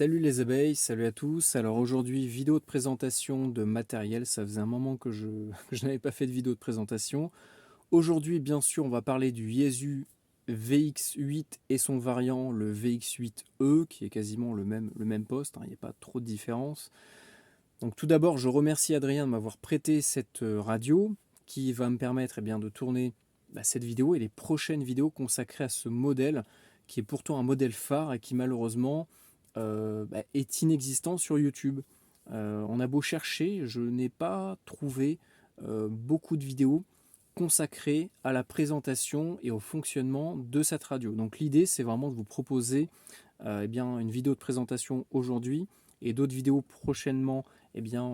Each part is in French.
Salut les abeilles, salut à tous. Alors aujourd'hui, vidéo de présentation de matériel. Ça faisait un moment que que je n'avais pas fait de vidéo de présentation. Aujourd'hui, bien sûr, on va parler du Yaesu VX8 et son variant, le VX8E, qui est quasiment le même poste, hein, il n'y a pas trop de différence. Donc tout d'abord, je remercie Adrien de m'avoir prêté cette radio qui va me permettre de tourner cette vidéo et les prochaines vidéos consacrées à ce modèle qui est pourtant un modèle phare et qui malheureusement est inexistant sur YouTube. On a beau chercher, je n'ai pas trouvé beaucoup de vidéos consacrées à la présentation et au fonctionnement de cette radio. Donc l'idée, c'est vraiment de vous proposer une vidéo de présentation aujourd'hui et d'autres vidéos prochainement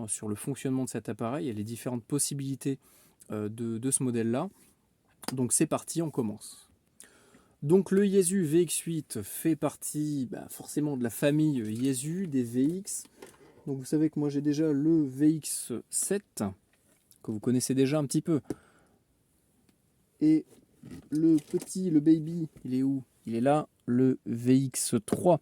sur le fonctionnement de cet appareil et les différentes possibilités de ce modèle-là. Donc c'est parti, on commence. Donc le Yaesu VX8 fait partie forcément de la famille Yaesu des VX. Donc vous savez que moi j'ai déjà le VX7 que vous connaissez déjà un petit peu. Et le baby, il est où? Il est là, le VX3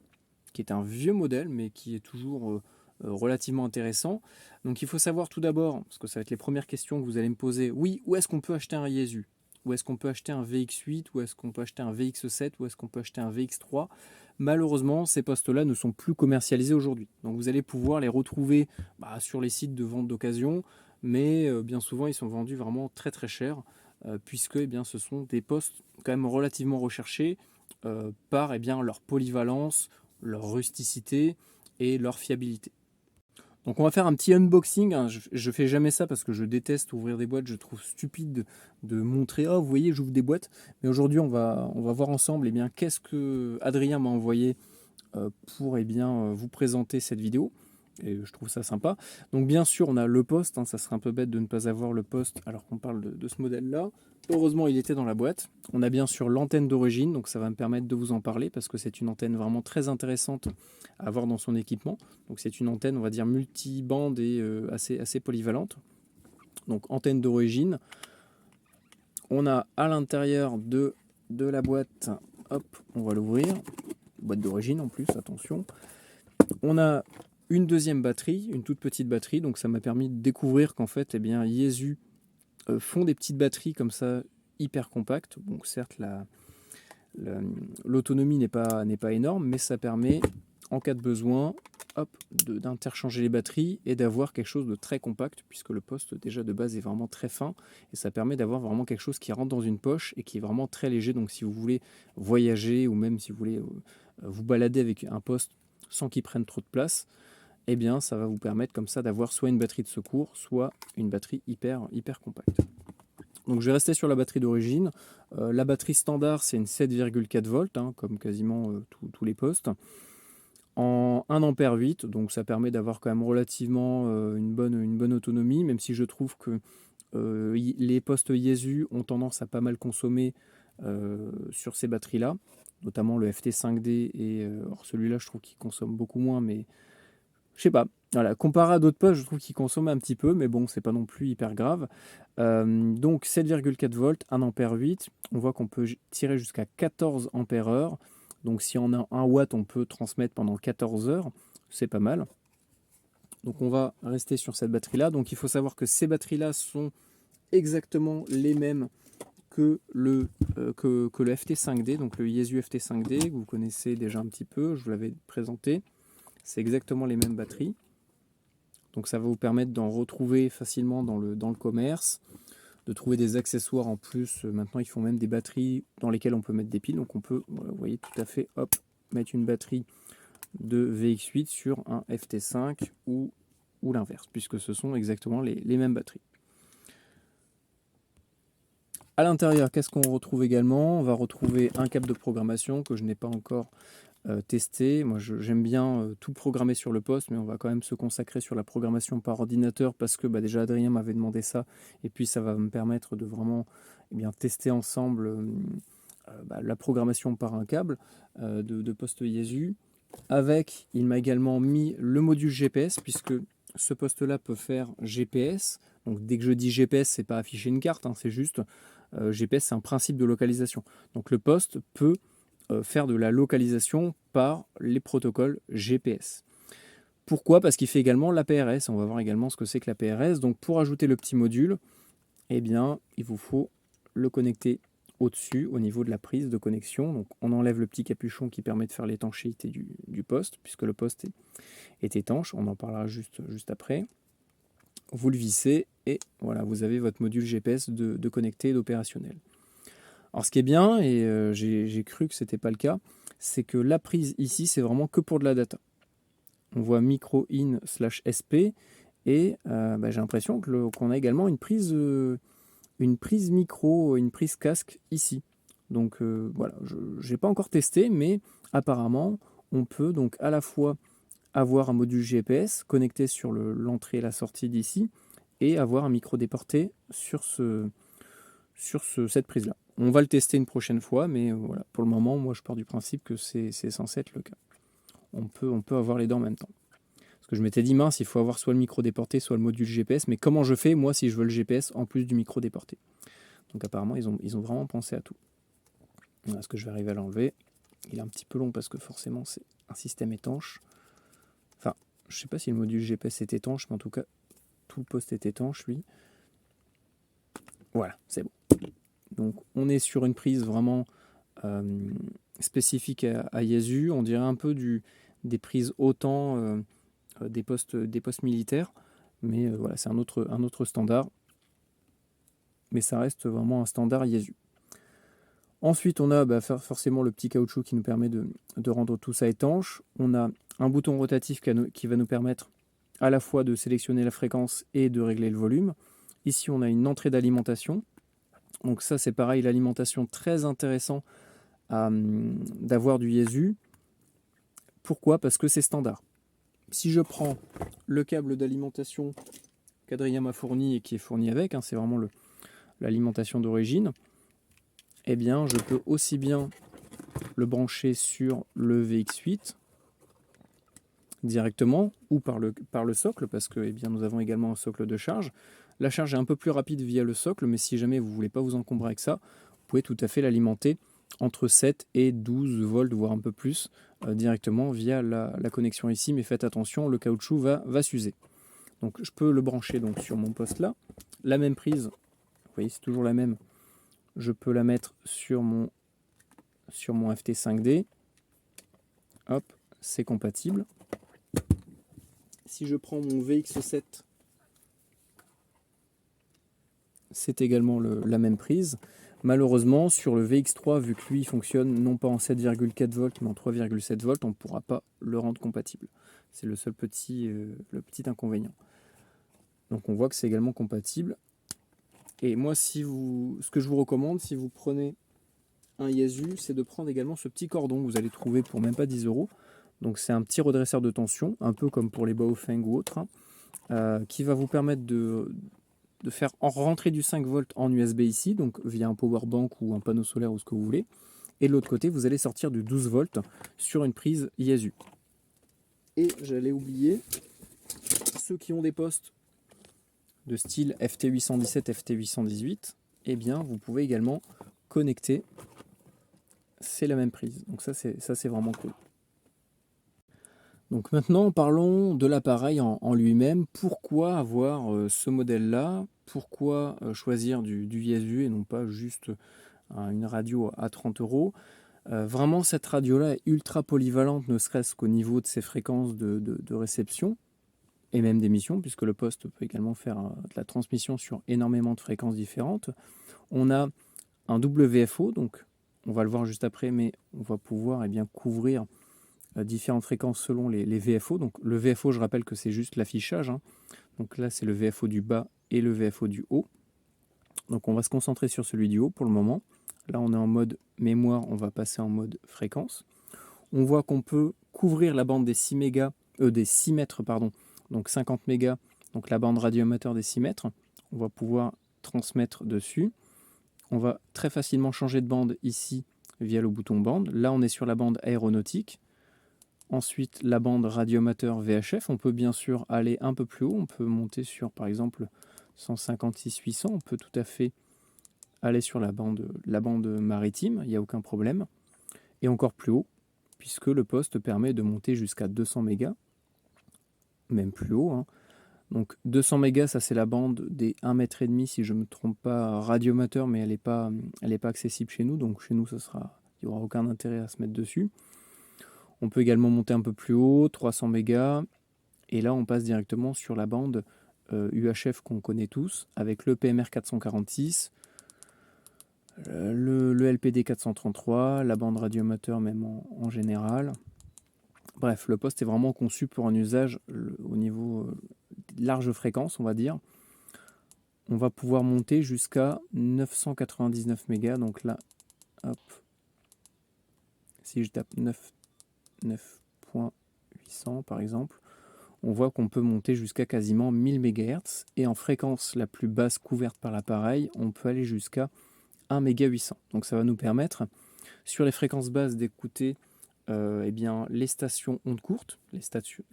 qui est un vieux modèle mais qui est toujours relativement intéressant. Donc il faut savoir tout d'abord, parce que ça va être les premières questions que vous allez me poser, oui, où est-ce qu'on peut acheter un Yaesu? Où est-ce qu'on peut acheter un VX8? Où est-ce qu'on peut acheter un VX7? Où est-ce qu'on peut acheter un VX3? Malheureusement, ces postes-là ne sont plus commercialisés aujourd'hui. Donc vous allez pouvoir les retrouver sur les sites de vente d'occasion, mais bien souvent ils sont vendus vraiment très très cher, puisque ce sont des postes quand même relativement recherchés par leur polyvalence, leur rusticité et leur fiabilité. Donc on va faire un petit unboxing, hein. Je fais jamais ça parce que je déteste ouvrir des boîtes, je trouve stupide de montrer « Oh, vous voyez, j'ouvre des boîtes ». Mais aujourd'hui, on va voir ensemble qu'est-ce que Adrien m'a envoyé pour vous présenter cette vidéo. Et je trouve ça sympa. Donc bien sûr, on a le poste, hein, ça serait un peu bête de ne pas avoir le poste alors qu'on parle de ce modèle-là. Heureusement, il était dans la boîte. On a bien sûr l'antenne d'origine, donc ça va me permettre de vous en parler parce que c'est une antenne vraiment très intéressante à avoir dans son équipement. Donc c'est une antenne, on va dire, multibande et assez polyvalente. Donc antenne d'origine. On a à l'intérieur de la boîte, hop, on va l'ouvrir. Boîte d'origine en plus, attention. On a une deuxième batterie, une toute petite batterie, donc ça m'a permis de découvrir qu'en fait, Yaesu font des petites batteries comme ça, hyper compactes. Donc certes, l'autonomie n'est pas énorme, mais ça permet, en cas de besoin, d'interchanger les batteries et d'avoir quelque chose de très compact, puisque le poste déjà de base est vraiment très fin, et ça permet d'avoir vraiment quelque chose qui rentre dans une poche et qui est vraiment très léger. Donc si vous voulez voyager ou même si vous voulez vous balader avec un poste sans qu'il prenne trop de place, ça va vous permettre comme ça d'avoir soit une batterie de secours, soit une batterie hyper compacte. Donc je vais rester sur la batterie d'origine. La batterie standard, c'est une 7,4 volts, hein, comme quasiment tous les postes, en 1 ampère 8, donc ça permet d'avoir quand même relativement une bonne autonomie, même si je trouve que les postes Yaesu ont tendance à pas mal consommer sur ces batteries-là, notamment le FT5D, et celui-là je trouve qu'il consomme beaucoup moins, mais je sais pas. Voilà, comparé à d'autres postes, je trouve qu'il consomme un petit peu, mais bon, c'est pas non plus hyper grave. Donc 7,4 volts, 1 ampère 8. On voit qu'on peut tirer jusqu'à 14 ampères heure. Donc si on a 1 watt, on peut transmettre pendant 14 heures. C'est pas mal. Donc on va rester sur cette batterie-là. Donc il faut savoir que ces batteries-là sont exactement les mêmes que le FT5D, donc le Yaesu FT5D, que vous connaissez déjà un petit peu, je vous l'avais présenté. C'est exactement les mêmes batteries. Donc ça va vous permettre d'en retrouver facilement dans le commerce, de trouver des accessoires en plus. Maintenant, ils font même des batteries dans lesquelles on peut mettre des piles. Donc on peut, vous voyez, tout à fait, mettre une batterie de VX8 sur un FT5 ou l'inverse, puisque ce sont exactement les mêmes batteries. À l'intérieur, qu'est-ce qu'on retrouve également? On va retrouver un câble de programmation que je n'ai pas encore testé. Moi, j'aime bien tout programmer sur le poste, mais on va quand même se consacrer sur la programmation par ordinateur parce que déjà Adrien m'avait demandé ça, et puis ça va me permettre de vraiment tester ensemble la programmation par un câble de poste Yaesu. Avec, il m'a également mis le module GPS, puisque ce poste-là peut faire GPS. Donc dès que je dis GPS, c'est pas afficher une carte, hein, c'est juste GPS, c'est un principe de localisation. Donc le poste peut faire de la localisation par les protocoles GPS. Pourquoi? Parce qu'il fait également l'APRS. On va voir également ce que c'est que l'APRS. Donc pour ajouter le petit module, eh bien, il vous faut le connecter au-dessus, au niveau de la prise de connexion. Donc on enlève le petit capuchon qui permet de faire l'étanchéité du poste, puisque le poste est étanche. On en parlera juste après. Vous le vissez et voilà, vous avez votre module GPS de connecté et d'opérationnel. Alors ce qui est bien, et j'ai cru que ce n'était pas le cas, c'est que la prise ici, c'est vraiment que pour de la data. On voit micro in/sp et j'ai l'impression qu'on a également une prise micro, une prise casque ici. Donc voilà, je n'ai pas encore testé, mais apparemment on peut donc à la fois avoir un module GPS connecté sur l'entrée et la sortie d'ici et avoir un micro déporté sur cette prise là. On va le tester une prochaine fois, mais voilà, pour le moment moi je pars du principe que c'est censé être le cas. On peut avoir les deux en même temps. Parce que je m'étais dit, mince, il faut avoir soit le micro déporté, soit le module GPS. Mais comment je fais, moi, si je veux le GPS en plus du micro déporté? Donc apparemment, ils ont vraiment pensé à tout. Voilà, est-ce que je vais arriver à l'enlever? Il est un petit peu long parce que forcément, c'est un système étanche. Enfin, je ne sais pas si le module GPS est étanche, mais en tout cas, tout le poste est étanche, lui. Voilà, c'est bon. Donc, on est sur une prise vraiment spécifique à Yaesu. On dirait un peu des prises autant... des postes militaires, mais voilà, c'est un autre standard, mais ça reste vraiment un standard Yaesu. Ensuite, on a forcément le petit caoutchouc qui nous permet de rendre tout ça étanche. On a un bouton rotatif qui va nous permettre à la fois de sélectionner la fréquence et de régler le volume. Ici, on a une entrée d'alimentation. Donc ça, c'est pareil, l'alimentation très intéressant d'avoir du Yaesu. Pourquoi? Parce que c'est standard. Si je prends le câble d'alimentation qu'Adrien m'a fourni et qui est fourni avec, c'est vraiment l'alimentation d'origine, eh bien je peux aussi bien le brancher sur le VX8 directement ou par le socle, parce que nous avons également un socle de charge. La charge est un peu plus rapide via le socle, mais si jamais vous ne voulez pas vous encombrer avec ça, vous pouvez tout à fait l'alimenter entre 7 et 12 volts, voire un peu plus, directement via la connexion ici, mais faites attention, le caoutchouc va s'user. Donc je peux le brancher donc, sur mon poste là. La même prise, vous voyez c'est toujours la même, je peux la mettre sur mon FT5D. Hop, c'est compatible. Si je prends mon VX7, c'est également la même prise. Malheureusement, sur le VX3, vu que lui fonctionne non pas en 7,4 volts, mais en 3,7 volts, on ne pourra pas le rendre compatible. C'est le seul petit inconvénient. Donc on voit que c'est également compatible. Et moi, ce que je vous recommande, si vous prenez un Yaesu, c'est de prendre également ce petit cordon que vous allez trouver pour même pas 10 €. Donc c'est un petit redresseur de tension, un peu comme pour les Baofeng ou autres, qui va vous permettre de faire rentrer du 5 volts en USB ici, donc via un power bank ou un panneau solaire ou ce que vous voulez. Et de l'autre côté, vous allez sortir du 12 volts sur une prise Yaesu. Et j'allais oublier, ceux qui ont des postes de style FT817, FT818, eh bien vous pouvez également connecter. C'est la même prise, donc ça c'est vraiment cool. Donc maintenant parlons de l'appareil en lui-même. Pourquoi avoir ce modèle-là? Pourquoi choisir du Yaesu et non pas juste une radio à 30 €? Vraiment cette radio-là est ultra polyvalente, ne serait-ce qu'au niveau de ses fréquences de réception et même d'émission, puisque le poste peut également faire de la transmission sur énormément de fréquences différentes. On a un WFO, donc on va le voir juste après, mais on va pouvoir couvrir différentes fréquences selon les VFO. Donc le VFO, je rappelle que c'est juste l'affichage. Donc là, c'est le VFO du bas et le VFO du haut. Donc on va se concentrer sur celui du haut pour le moment. Là, on est en mode mémoire, on va passer en mode fréquence. On voit qu'on peut couvrir la bande des 6 mètres, donc 50 mégas, donc la bande radioamateur des 6 mètres. On va pouvoir transmettre dessus. On va très facilement changer de bande ici via le bouton bande. Là, on est sur la bande aéronautique. Ensuite, la bande radioamateur VHF. On peut bien sûr aller un peu plus haut. On peut monter sur, par exemple, 156-800. On peut tout à fait aller sur la bande maritime. Il n'y a aucun problème. et encore plus haut, puisque le poste permet de monter jusqu'à 200 mégas, même plus haut, hein. Donc 200 mégas, ça c'est la bande des 1,5 m si je ne me trompe pas, radioamateur, mais elle n'est pas accessible chez nous, donc chez nous il n'y aura aucun intérêt à se mettre dessus. On peut également monter un peu plus haut, 300 mégas, et là on passe directement sur la bande UHF qu'on connaît tous, avec le PMR 446, le LPD 433, la bande radioamateur même en général. Bref, le poste est vraiment conçu pour un usage au niveau large fréquence, on va dire. On va pouvoir monter jusqu'à 999 mégas. Donc là, hop, si je tape 9.800 par exemple, on voit qu'on peut monter jusqu'à quasiment 1000 MHz. Et en fréquence la plus basse couverte par l'appareil, on peut aller jusqu'à 1 méga 800. Donc ça va nous permettre, sur les fréquences basses, d'écouter eh bien, les stations ondes courtes, les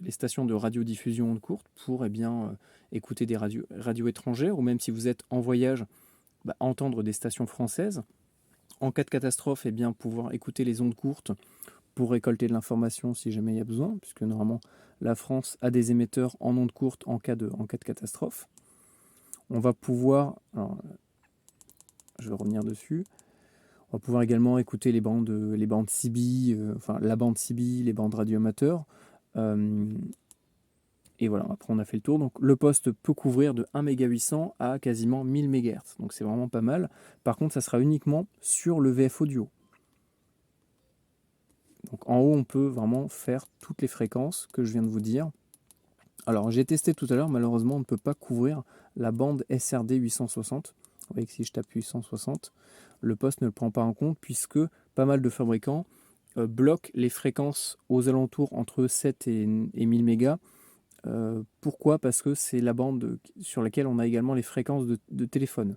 stations de radiodiffusion ondes courtes, pour écouter des radios étrangères, ou même si vous êtes en voyage, entendre des stations françaises. En cas de catastrophe, pouvoir écouter les ondes courtes pour récolter de l'information si jamais il y a besoin, puisque normalement la France a des émetteurs en ondes courtes en cas de catastrophe. On va pouvoir, alors, je vais revenir dessus. On va pouvoir également écouter les bandes CB, la bande CB, les bandes radioamateurs. Et voilà, après on a fait le tour. Donc le poste peut couvrir de 1 méga 800 à quasiment 1000 MHz. Donc c'est vraiment pas mal. Par contre, ça sera uniquement sur le VF audio. Donc en haut, on peut vraiment faire toutes les fréquences que je viens de vous dire. Alors j'ai testé tout à l'heure, malheureusement on ne peut pas couvrir la bande SRD 860. Vous voyez que si je tape 860, le poste ne le prend pas en compte, puisque pas mal de fabricants bloquent les fréquences aux alentours entre 7 et 1000 mégas. Pourquoi? Parce que c'est la bande sur laquelle on a également les fréquences de téléphone.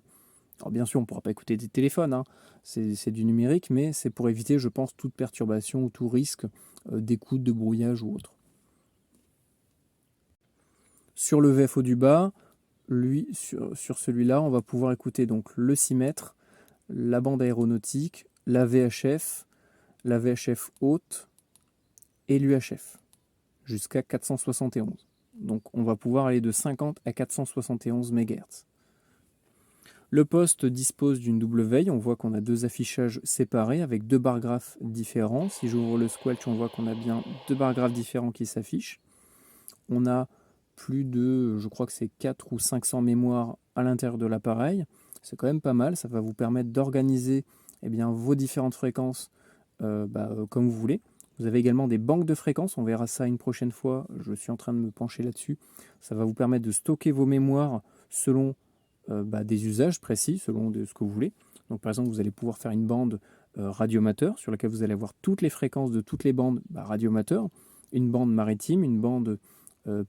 Alors bien sûr, on ne pourra pas écouter des téléphones, hein. C'est du numérique, mais c'est pour éviter, je pense, toute perturbation ou tout risque d'écoute, de brouillage ou autre. Sur le VFO du bas, lui, sur celui-là, on va pouvoir écouter donc le 6 mètres, la bande aéronautique, la VHF haute et l'UHF, jusqu'à 471. Donc on va pouvoir aller de 50 à 471 MHz. Le poste dispose d'une double veille. On voit qu'on a deux affichages séparés avec deux barres graphes différents. Si j'ouvre le squelch, on voit qu'on a bien deux barres graphes différents qui s'affichent. On a plus de, je crois que c'est 4 ou 500 mémoires à l'intérieur de l'appareil. C'est quand même pas mal. Ça va vous permettre d'organiser vos différentes fréquences comme vous voulez. Vous avez également des banques de fréquences. On verra ça une prochaine fois. Je suis en train de me pencher là-dessus. Ça va vous permettre de stocker vos mémoires selon des usages précis, selon ce que vous voulez. Donc par exemple, vous allez pouvoir faire une bande radioamateur sur laquelle vous allez avoir toutes les fréquences de toutes les bandes radioamateurs, une bande maritime, une bande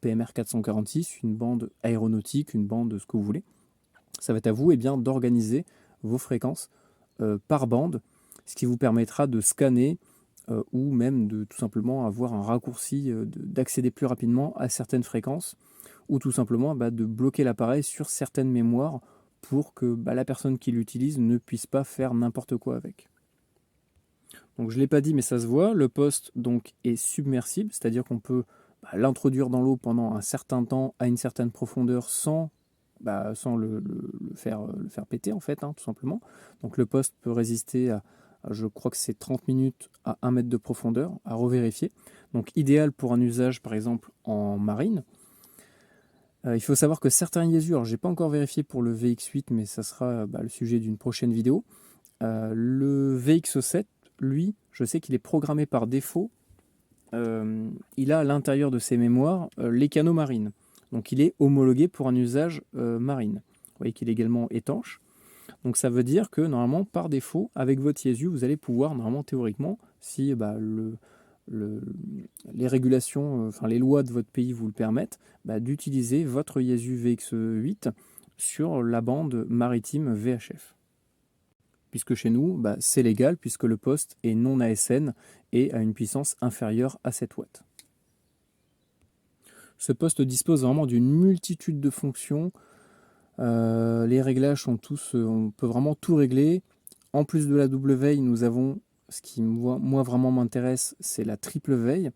PMR 446, une bande aéronautique, une bande de ce que vous voulez. Ça va être à vous d'organiser vos fréquences par bande, ce qui vous permettra de scanner ou même de tout simplement avoir un raccourci, d'accéder plus rapidement à certaines fréquences, ou tout simplement de bloquer l'appareil sur certaines mémoires pour que la personne qui l'utilise ne puisse pas faire n'importe quoi avec. Donc je ne l'ai pas dit, mais ça se voit, le poste donc est submersible, c'est-à-dire qu'on peut l'introduire dans l'eau pendant un certain temps à une certaine profondeur sans le faire péter en fait, tout simplement. Donc le poste peut résister à, je crois que c'est 30 minutes à 1 mètre de profondeur, à revérifier. Donc idéal pour un usage par exemple en marine. Il faut savoir que certains Yaesu, alors je n'ai pas encore vérifié pour le VX8, mais ça sera le sujet d'une prochaine vidéo. Le VX7, lui, je sais qu'il est programmé par défaut. Il a à l'intérieur de ses mémoires les canaux marines. Donc il est homologué pour un usage marine. Vous voyez qu'il est également étanche. Donc ça veut dire que normalement, par défaut, avec votre Yaesu, vous allez pouvoir, normalement, théoriquement, si les régulations, les lois de votre pays vous le permettent, d'utiliser votre Yaesu VX8 sur la bande maritime VHF. Puisque chez nous, c'est légal, puisque le poste est non ASN et a une puissance inférieure à 7 watts. Ce poste dispose vraiment d'une multitude de fonctions. Les réglages sont tous, on peut vraiment tout régler. En plus de la double veille, nous avons ce qui moi vraiment m'intéresse, c'est la triple veille,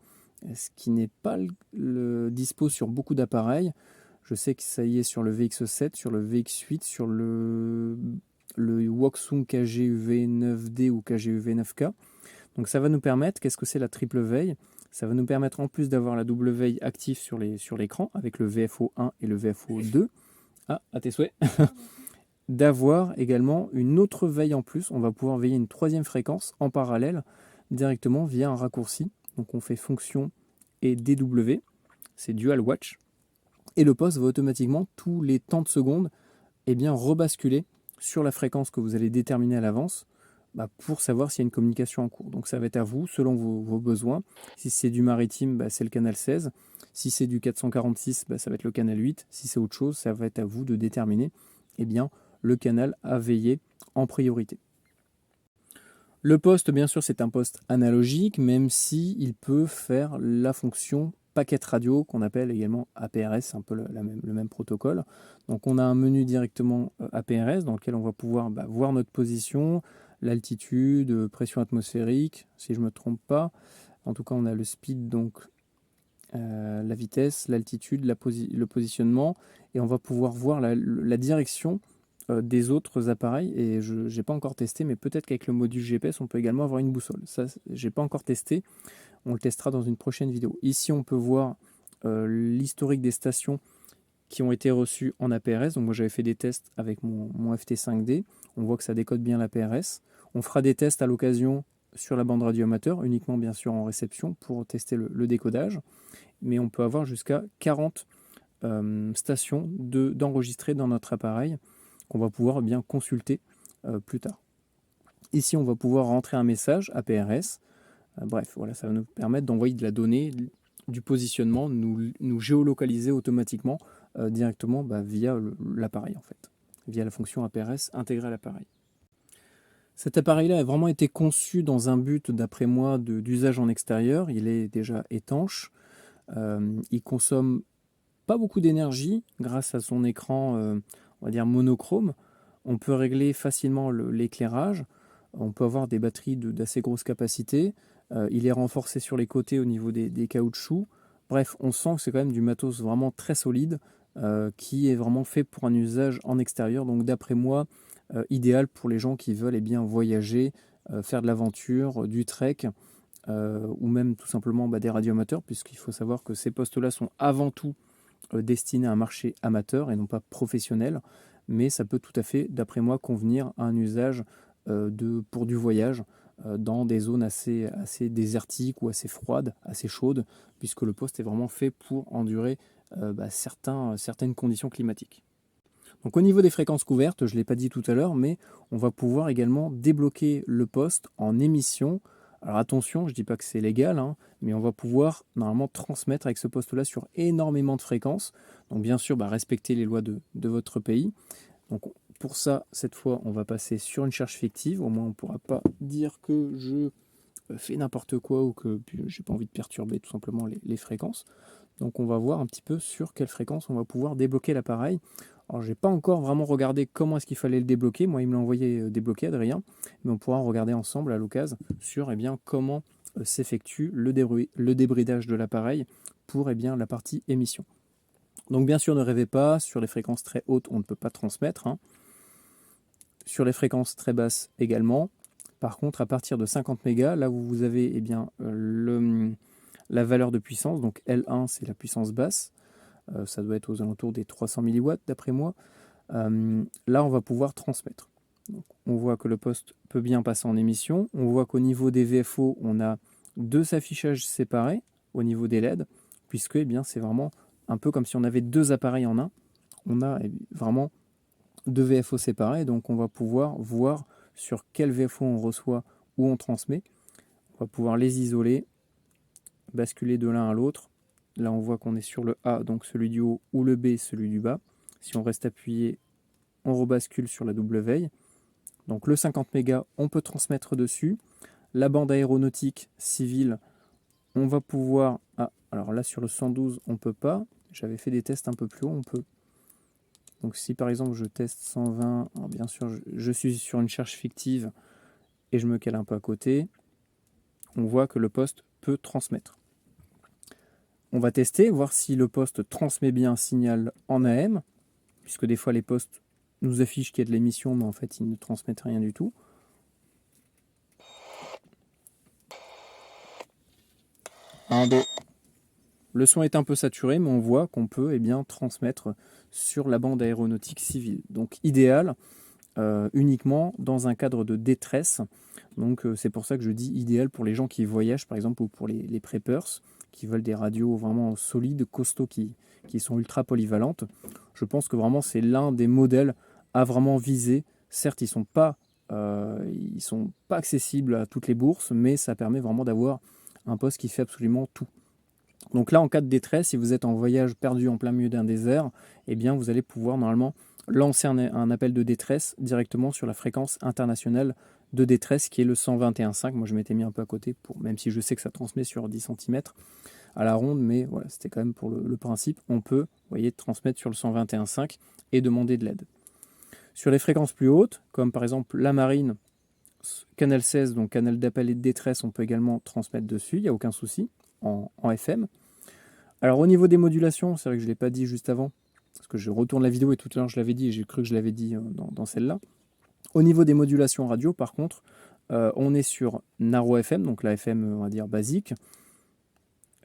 ce qui n'est pas dispo sur beaucoup d'appareils. Je sais que ça y est sur le VX7, sur le VX8, sur le Woksung KGUV9D ou KGUV9K. Donc ça va nous permettre, qu'est-ce que c'est la triple veille? Ça va nous permettre, en plus d'avoir la double veille active sur l'écran, avec le VFO1 et le VFO2, à tes souhaits, d'avoir également une autre veille en plus. On va pouvoir veiller une troisième fréquence en parallèle, directement via un raccourci. Donc on fait fonction et DW, c'est Dual Watch. Et le poste va automatiquement, tous les temps de secondes, rebasculer sur la fréquence que vous allez déterminer à l'avance, pour savoir s'il y a une communication en cours. Donc ça va être à vous, selon vos besoins. Si c'est du maritime, c'est le canal 16. Si c'est du 446, ça va être le canal 8. Si c'est autre chose, ça va être à vous de déterminer le canal à veiller en priorité. Le poste, bien sûr, c'est un poste analogique, même si il peut faire la fonction paquet radio, qu'on appelle également APRS, c'est un peu le même protocole. Donc on a un menu directement APRS, dans lequel on va pouvoir voir notre position, l'altitude, pression atmosphérique, si je ne me trompe pas. En tout cas, on a le speed, donc la vitesse, l'altitude, le positionnement, et on va pouvoir voir la direction des autres appareils. Et je n'ai pas encore testé, mais peut-être qu'avec le module GPS, on peut également avoir une boussole. Ça, je n'ai pas encore testé. On le testera dans une prochaine vidéo. Ici, on peut voir l'historique des stations qui ont été reçues en APRS. Donc moi, j'avais fait des tests avec mon FT5D. On voit que ça décode bien l'APRS. On fera des tests à l'occasion sur la bande radio amateur, uniquement bien sûr en réception pour tester le décodage. Mais on peut avoir jusqu'à 40 stations d'enregistrer dans notre appareil qu'on va pouvoir consulter plus tard. Ici, on va pouvoir rentrer un message APRS. Bref, voilà, ça va nous permettre d'envoyer de la donnée, du positionnement, nous géolocaliser automatiquement directement via l'appareil, en fait, via la fonction APRS intégrée à l'appareil. Cet appareil-là a vraiment été conçu dans un but, d'après moi, d'usage en extérieur. Il est déjà étanche. Il consomme pas beaucoup d'énergie grâce à son écran, on va dire monochrome. On peut régler facilement l'éclairage. On peut avoir des batteries d'assez grosse capacité. Il est renforcé sur les côtés au niveau des caoutchoucs. Bref, on sent que c'est quand même du matos vraiment très solide qui est vraiment fait pour un usage en extérieur. Donc d'après moi, idéal pour les gens qui veulent voyager, faire de l'aventure, du trek, ou même tout simplement des radioamateurs, puisqu'il faut savoir que ces postes-là sont avant tout destinés à un marché amateur et non pas professionnel. Mais ça peut tout à fait, d'après moi, convenir à un usage pour du voyage dans des zones assez désertiques ou assez froides, assez chaudes, puisque le poste est vraiment fait pour endurer certaines conditions climatiques. Donc au niveau des fréquences couvertes, je ne l'ai pas dit tout à l'heure, mais on va pouvoir également débloquer le poste en émission. Alors attention, je ne dis pas que c'est légal, mais on va pouvoir normalement transmettre avec ce poste-là sur énormément de fréquences. Donc bien sûr, respecter les lois de votre pays. Donc pour ça, cette fois, on va passer sur une charge fictive. Au moins, on ne pourra pas dire que je fais n'importe quoi ou que je n'ai pas envie de perturber tout simplement les fréquences. Donc on va voir un petit peu sur quelle fréquence on va pouvoir débloquer l'appareil. Alors j'ai pas encore vraiment regardé comment est-ce qu'il fallait le débloquer. Moi, il me l'a envoyé débloqué, Adrien. Mais on pourra regarder ensemble à l'occasion sur comment s'effectue le débridage de l'appareil pour la partie émission. Donc bien sûr, ne rêvez pas, sur les fréquences très hautes, on ne peut pas transmettre. Sur les fréquences très basses également. Par contre, à partir de 50 mégas, là où vous avez la valeur de puissance, donc L1 c'est la puissance basse, ça doit être aux alentours des 300 mW d'après moi, là on va pouvoir transmettre. Donc, on voit que le poste peut bien passer en émission, on voit qu'au niveau des VFO, on a deux affichages séparés au niveau des LED, puisque c'est vraiment un peu comme si on avait deux appareils en un, on a vraiment deux VFO séparés, donc on va pouvoir voir sur quel VFO on reçoit ou on transmet, on va pouvoir les isoler, basculer de l'un à l'autre. Là, on voit qu'on est sur le A, donc celui du haut, ou le B, celui du bas. Si on reste appuyé, on rebascule sur la double veille. Donc le 50 mégas, on peut transmettre dessus. La bande aéronautique civile, on va pouvoir... Ah, alors là, sur le 112, on ne peut pas. J'avais fait des tests un peu plus haut, on peut. Donc si par exemple je teste 120, alors bien sûr, je suis sur une charge fictive et je me cale un peu à côté. on voit que le poste peut transmettre. On va tester, voir si le poste transmet bien un signal en AM, puisque des fois les postes nous affichent qu'il y a de l'émission, mais en fait ils ne transmettent rien du tout. Un, deux. Le son est un peu saturé, mais on voit qu'on peut transmettre sur la bande aéronautique civile. Donc idéal, uniquement dans un cadre de détresse. Donc c'est pour ça que je dis idéal pour les gens qui voyagent, par exemple, ou pour les preppers, qui veulent des radios vraiment solides, costauds, qui sont ultra polyvalentes. Je pense que vraiment c'est l'un des modèles à vraiment viser. Certes, ils sont pas accessibles à toutes les bourses, mais ça permet vraiment d'avoir un poste qui fait absolument tout. Donc là, en cas de détresse, si vous êtes en voyage perdu en plein milieu d'un désert, eh bien vous allez pouvoir normalement lancer un appel de détresse directement sur la fréquence internationale de détresse qui est le 121.5. Moi je m'étais mis un peu à côté, même si je sais que ça transmet sur 10 cm à la ronde, mais voilà, c'était quand même pour le principe. On peut, transmettre sur le 121.5 et demander de l'aide. Sur les fréquences plus hautes, comme par exemple la marine, canal 16, donc canal d'appel et de détresse, on peut également transmettre dessus, il n'y a aucun souci, en FM. Alors au niveau des modulations, c'est vrai que je ne l'ai pas dit juste avant, parce que je retourne la vidéo et tout à l'heure je l'avais dit et j'ai cru que je l'avais dit dans celle-là. Au niveau des modulations radio, par contre, on est sur Narrow FM, donc la FM, on va dire, basique.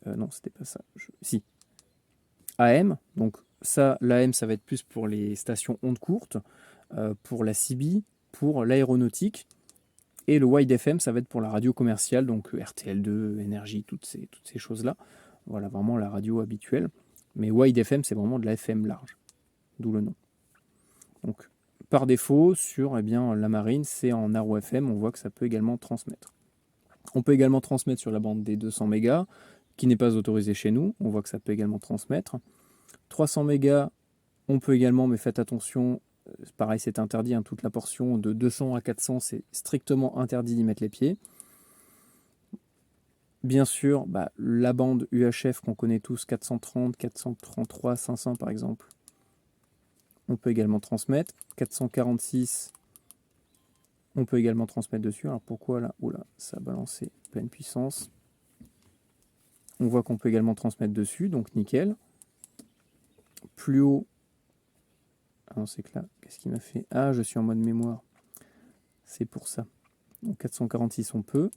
Non, c'était pas ça. Si. AM, donc ça, l'AM, ça va être plus pour les stations ondes courtes, pour la CB, pour l'aéronautique. Et le Wide FM, ça va être pour la radio commerciale, donc RTL2, Énergie, toutes ces choses-là. Voilà, vraiment la radio habituelle. Mais Wide FM, c'est vraiment de la FM large, d'où le nom. Donc, par défaut, sur la marine, c'est en Narrow FM, on voit que ça peut également transmettre. On peut également transmettre sur la bande des 200 mégas, qui n'est pas autorisée chez nous, on voit que ça peut également transmettre. 300 mégas, on peut également, mais faites attention, pareil, c'est interdit, toute la portion de 200 à 400, c'est strictement interdit d'y mettre les pieds. Bien sûr, la bande UHF qu'on connaît tous, 430, 433, 500 par exemple, on peut également transmettre. 446, on peut également transmettre dessus. Alors pourquoi là? Oula, ça a balancé pleine puissance. On voit qu'on peut également transmettre dessus, donc nickel. Plus haut, c'est que là, qu'est-ce qu'il m'a fait? Ah, je suis en mode mémoire. C'est pour ça. Donc 446, on peut.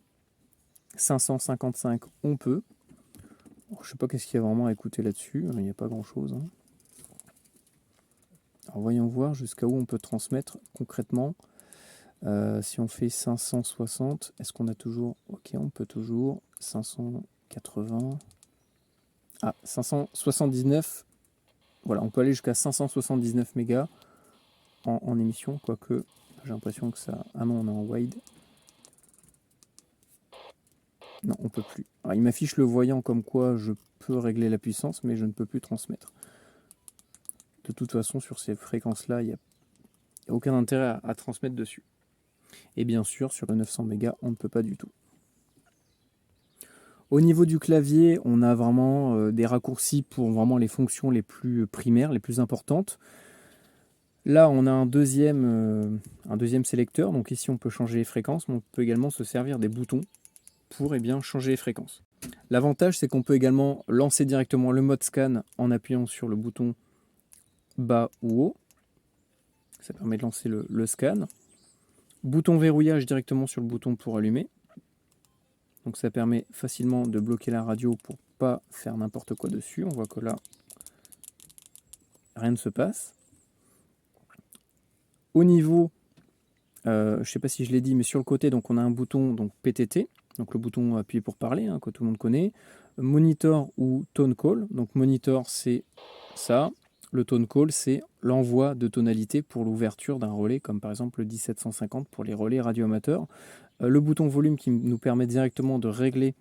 555, on peut. Alors, je sais pas qu'est-ce qu'il y a vraiment à écouter là-dessus. Il n'y a pas grand-chose. Alors voyons voir jusqu'à où on peut transmettre concrètement. Si on fait 560, est-ce qu'on a toujours... Ok, on peut toujours. 580... Ah, 579. Voilà, on peut aller jusqu'à 579 mégas en émission, quoique j'ai l'impression que ça... Ah non, on est en wide. Non, on peut plus. Alors, il m'affiche le voyant comme quoi je peux régler la puissance, mais je ne peux plus transmettre. De toute façon, sur ces fréquences-là, il n'y a aucun intérêt à transmettre dessus. Et bien sûr, sur le 900 mégas, on ne peut pas du tout. Au niveau du clavier, on a vraiment des raccourcis pour vraiment les fonctions les plus primaires, les plus importantes. Là, on a un deuxième sélecteur. Donc ici, on peut changer les fréquences, mais on peut également se servir des boutons pour changer les fréquences. L'avantage, c'est qu'on peut également lancer directement le mode scan en appuyant sur le bouton bas ou haut. Ça permet de lancer le scan. Bouton verrouillage directement sur le bouton pour allumer. Donc ça permet facilement de bloquer la radio pour pas faire n'importe quoi dessus. On voit que là, rien ne se passe. Au niveau, je ne sais pas si je l'ai dit, mais sur le côté, donc on a un bouton donc PTT. Donc le bouton appuyé pour parler, que tout le monde connaît. Monitor ou tone call. Donc monitor, c'est ça. Le tone call, c'est l'envoi de tonalité pour l'ouverture d'un relais, comme par exemple le 1750 pour les relais radioamateurs. Le bouton volume qui nous permet directement de régler,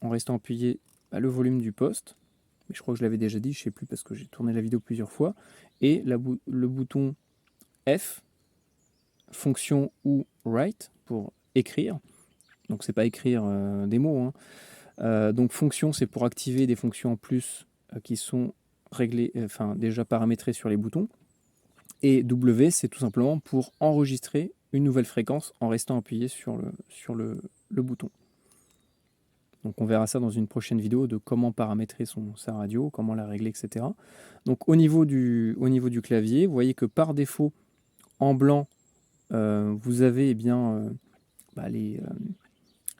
en restant appuyé, le volume du poste. Mais je crois que je l'avais déjà dit, je ne sais plus parce que j'ai tourné la vidéo plusieurs fois. Et le bouton F, fonction ou write, pour écrire. Donc c'est pas écrire des mots. Donc fonction, c'est pour activer des fonctions en plus qui sont réglées, déjà paramétrées sur les boutons. Et W, c'est tout simplement pour enregistrer une nouvelle fréquence en restant appuyé sur le bouton. Donc on verra ça dans une prochaine vidéo de comment paramétrer sa radio, comment la régler, etc. Donc au niveau du clavier, vous voyez que par défaut, en blanc, vous avez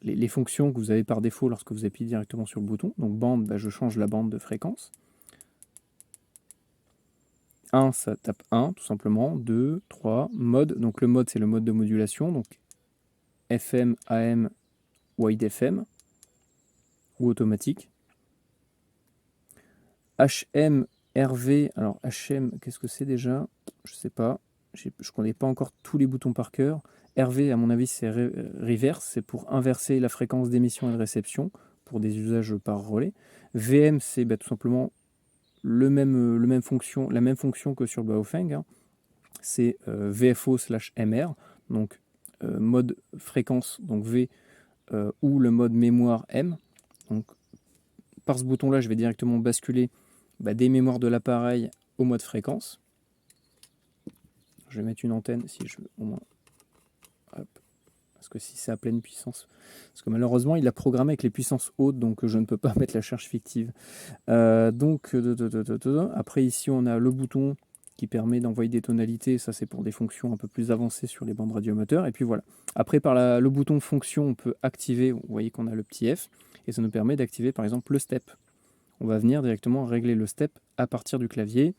les fonctions que vous avez par défaut lorsque vous appuyez directement sur le bouton. Donc bande, je change la bande de fréquence. 1, ça tape 1, tout simplement. 2, 3, mode. Donc le mode, c'est le mode de modulation. Donc FM, AM, Wide FM ou automatique. HM, RV. Alors HM, qu'est-ce que c'est déjà? Je sais pas. Je ne connais pas encore tous les boutons par cœur. RV, à mon avis, c'est reverse. C'est pour inverser la fréquence d'émission et de réception pour des usages par relais. VM, c'est tout simplement la même fonction que sur le Baofeng, hein. C'est VFO/MR, donc mode fréquence, donc V, ou le mode mémoire M. Donc, par ce bouton-là, je vais directement basculer des mémoires de l'appareil au mode fréquence. Je vais mettre une antenne si je veux au moins. Hop. Parce que si c'est à pleine puissance. Parce que malheureusement, il a programmé avec les puissances hautes, donc je ne peux pas mettre la charge fictive. Après, ici, on a le bouton qui permet d'envoyer des tonalités. Ça, c'est pour des fonctions un peu plus avancées sur les bandes radioamateurs. Et puis voilà. Après, par le bouton fonction, on peut activer. Vous voyez qu'on a le petit F. Et ça nous permet d'activer, par exemple, le step. On va venir directement régler le step à partir du clavier.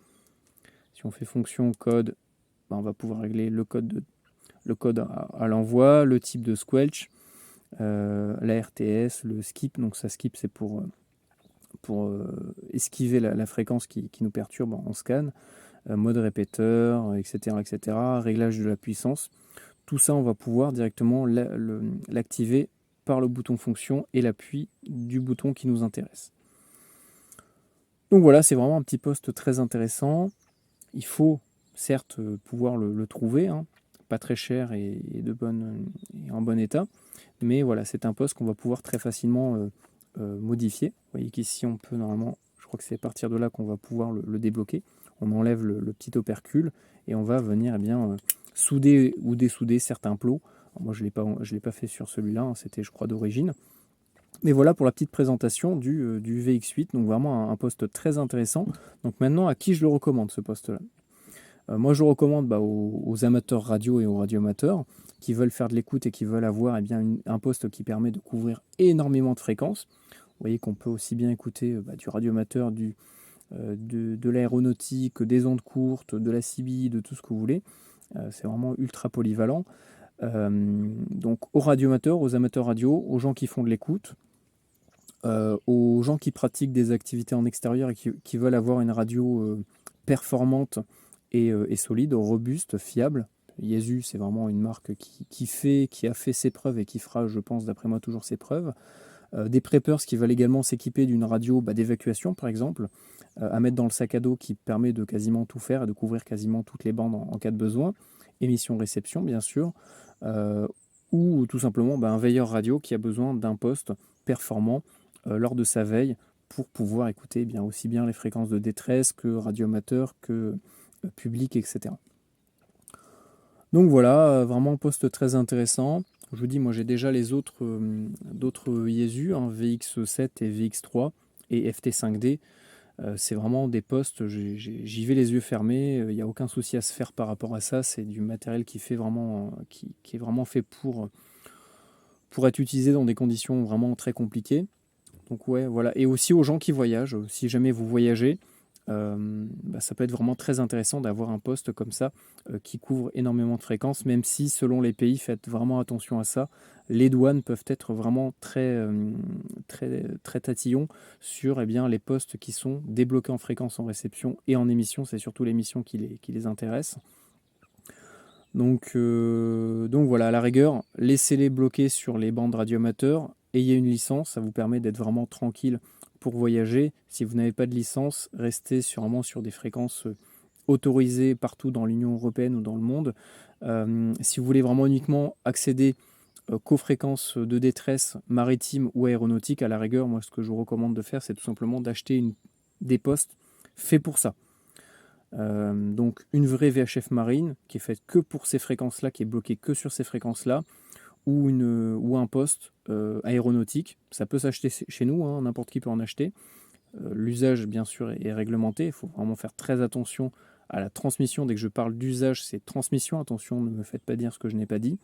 Si on fait fonction code, on va pouvoir régler le code à l'envoi, le type de squelch, la RTS, le skip. Donc ça skip, c'est pour esquiver la fréquence qui nous perturbe en scan, mode répéteur, etc., etc., réglage de la puissance. Tout ça, on va pouvoir directement l'activer par le bouton fonction et l'appui du bouton qui nous intéresse. Donc voilà, c'est vraiment un petit poste très intéressant. Il faut certes pouvoir le trouver, hein, pas très cher et en bon état, mais voilà, c'est un poste qu'on va pouvoir très facilement modifier. Vous voyez qu'ici on peut normalement, je crois que c'est à partir de là qu'on va pouvoir le débloquer. On enlève le petit opercule et on va venir souder ou dessouder certains plots. Alors moi je l'ai pas fait sur celui-là, hein, c'était je crois d'origine. Mais voilà pour la petite présentation du VX8, donc vraiment un poste très intéressant. Donc maintenant, à qui je le recommande ce poste-là? Moi je le recommande aux amateurs radio et aux radioamateurs qui veulent faire de l'écoute et qui veulent avoir un poste qui permet de couvrir énormément de fréquences. Vous voyez qu'on peut aussi bien écouter du radioamateur, de l'aéronautique, des ondes courtes, de la CB, de tout ce que vous voulez. C'est vraiment ultra polyvalent. Donc aux radioamateurs, aux amateurs radio, aux gens qui font de l'écoute, aux gens qui pratiquent des activités en extérieur et qui veulent avoir une radio performante et solide, robuste, fiable. Yaesu, c'est vraiment une marque qui a fait ses preuves et qui fera, je pense, d'après moi, toujours ses preuves. Des preppers qui veulent également s'équiper d'une radio d'évacuation, par exemple, à mettre dans le sac à dos qui permet de quasiment tout faire et de couvrir quasiment toutes les bandes en cas de besoin. Émission-réception, bien sûr. Ou tout simplement un veilleur radio qui a besoin d'un poste performant lors de sa veille pour pouvoir écouter aussi bien les fréquences de détresse que radioamateurs, que public, etc. Donc voilà, vraiment un poste très intéressant. Je vous dis, moi j'ai déjà les d'autres Yaesu, hein, VX7 et VX3 et FT5D. C'est vraiment des postes, j'y vais les yeux fermés, il n'y a aucun souci à se faire par rapport à ça. C'est du matériel qui est vraiment fait pour être utilisé dans des conditions vraiment très compliquées. Donc ouais, voilà. Et aussi aux gens qui voyagent, si jamais vous voyagez, ça peut être vraiment très intéressant d'avoir un poste comme ça qui couvre énormément de fréquences, même si selon les pays, faites vraiment attention à ça. Les douanes peuvent être vraiment très tatillons sur les postes qui sont débloqués en fréquence en réception et en émission. C'est surtout l'émission qui les intéresse. Donc voilà, à la rigueur, laissez-les bloquer sur les bandes radioamateurs, ayez une licence, ça vous permet d'être vraiment tranquille pour voyager. Si vous n'avez pas de licence, restez sûrement sur des fréquences autorisées partout dans l'Union européenne ou dans le monde. Si vous voulez vraiment uniquement accéder qu'aux fréquences de détresse maritime ou aéronautique, à la rigueur, moi ce que je vous recommande de faire, c'est tout simplement d'acheter des postes faits pour ça. Donc une vraie VHF marine qui est faite que pour ces fréquences-là, qui est bloquée que sur ces fréquences-là, ou un poste aéronautique. Ça peut s'acheter chez nous, hein, n'importe qui peut en acheter. L'usage, bien sûr, est réglementé. Il faut vraiment faire très attention à la transmission. Dès que je parle d'usage, c'est transmission. Attention, ne me faites pas dire ce que je n'ai pas dit.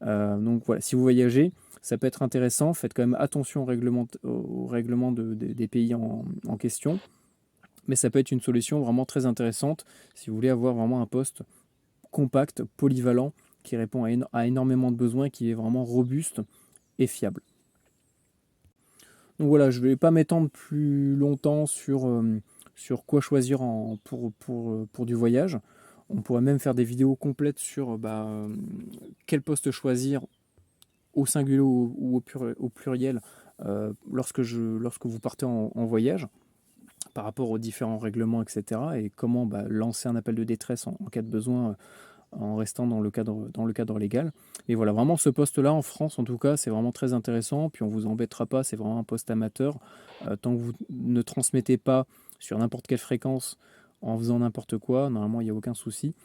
Donc voilà, si vous voyagez, ça peut être intéressant. Faites quand même attention au règlement des pays en question. Mais ça peut être une solution vraiment très intéressante si vous voulez avoir vraiment un poste compact, polyvalent, qui répond à énormément de besoins, qui est vraiment robuste et fiable. Donc voilà, je ne vais pas m'étendre plus longtemps sur quoi choisir pour du voyage. On pourrait même faire des vidéos complètes sur quel poste choisir au singulier ou au pluriel lorsque vous partez en voyage, par rapport aux différents règlements, etc. Et comment lancer un appel de détresse en cas de besoin en restant dans le cadre légal. Et voilà, vraiment ce poste-là, en France en tout cas, c'est vraiment très intéressant. Puis on ne vous embêtera pas, c'est vraiment un poste amateur. Tant que vous ne transmettez pas sur n'importe quelle fréquence en faisant n'importe quoi, normalement il n'y a aucun souci.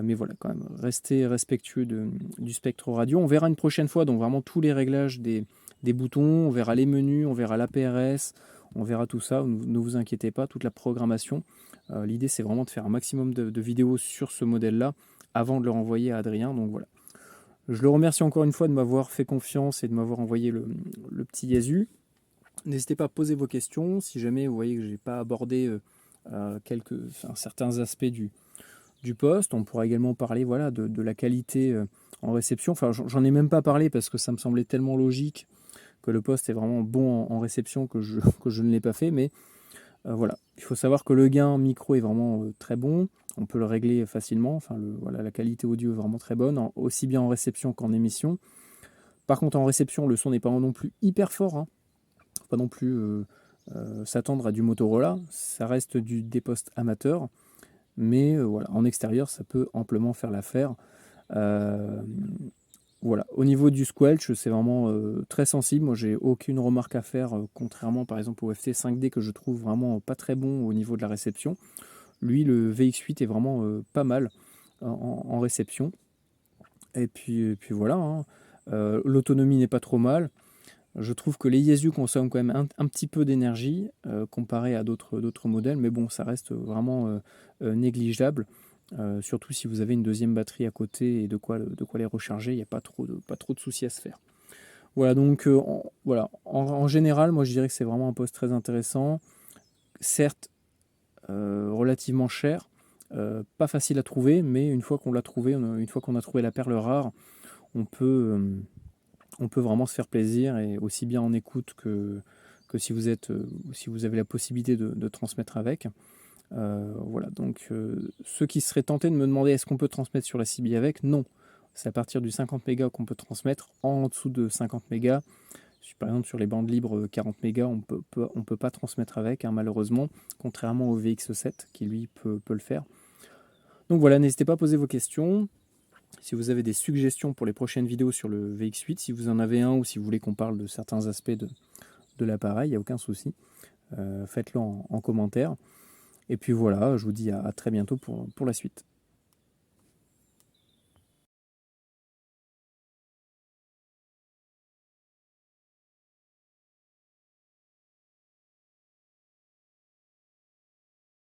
Mais voilà, quand même, restez respectueux du spectre radio. On verra une prochaine fois, donc vraiment tous les réglages des boutons, on verra les menus, on verra l'APRS, on verra tout ça, ne vous inquiétez pas, toute la programmation. L'idée c'est vraiment de faire un maximum de vidéos sur ce modèle-là avant de le renvoyer à Adrien, donc voilà. Je le remercie encore une fois de m'avoir fait confiance et de m'avoir envoyé le petit Yaesu. N'hésitez pas à poser vos questions, si jamais vous voyez que je n'ai pas abordé certains aspects du poste. On pourra également parler de la qualité en réception. Enfin, j'en ai même pas parlé parce que ça me semblait tellement logique que le poste est vraiment bon en réception que je ne l'ai pas fait. Mais voilà, il faut savoir que le gain micro est vraiment très bon. On peut le régler facilement. Enfin, la qualité audio est vraiment très bonne, aussi bien en réception qu'en émission. Par contre, en réception, le son n'est pas non plus hyper fort. Hein. Pas non plus s'attendre à du Motorola. Ça reste des postes amateurs. Mais voilà, en extérieur, ça peut amplement faire l'affaire. Voilà. Au niveau du squelch, c'est vraiment très sensible. Moi, j'ai aucune remarque à faire, contrairement par exemple au FT 5D que je trouve vraiment pas très bon au niveau de la réception. Lui, le VX8 est vraiment pas mal en réception. Et puis voilà, hein. L'autonomie n'est pas trop mal. Je trouve que les Yaesu consomment quand même un petit peu d'énergie comparé à d'autres modèles, mais bon, ça reste vraiment négligeable. Surtout si vous avez une deuxième batterie à côté et de quoi les recharger, il n'y a pas trop de soucis à se faire. Voilà, donc en général, moi je dirais que c'est vraiment un poste très intéressant. Certes, relativement cher, pas facile à trouver, mais une fois qu'on l'a trouvé, une fois qu'on a trouvé la perle rare, on peut vraiment se faire plaisir, et aussi bien en écoute que si vous avez la possibilité de transmettre avec. Voilà, donc ceux qui seraient tentés de me demander est-ce qu'on peut transmettre sur la CB avec, non. C'est à partir du 50 mégas qu'on peut transmettre. En dessous de 50 mégas, par exemple sur les bandes libres 40 mégas, on peut pas transmettre avec, hein, malheureusement, contrairement au VX7 qui lui peut le faire. Donc voilà, n'hésitez pas à poser vos questions. Si vous avez des suggestions pour les prochaines vidéos sur le VX8, si vous en avez un ou si vous voulez qu'on parle de certains aspects de l'appareil, il n'y a aucun souci. Faites-le en commentaire. Et puis voilà, je vous dis à très bientôt pour la suite.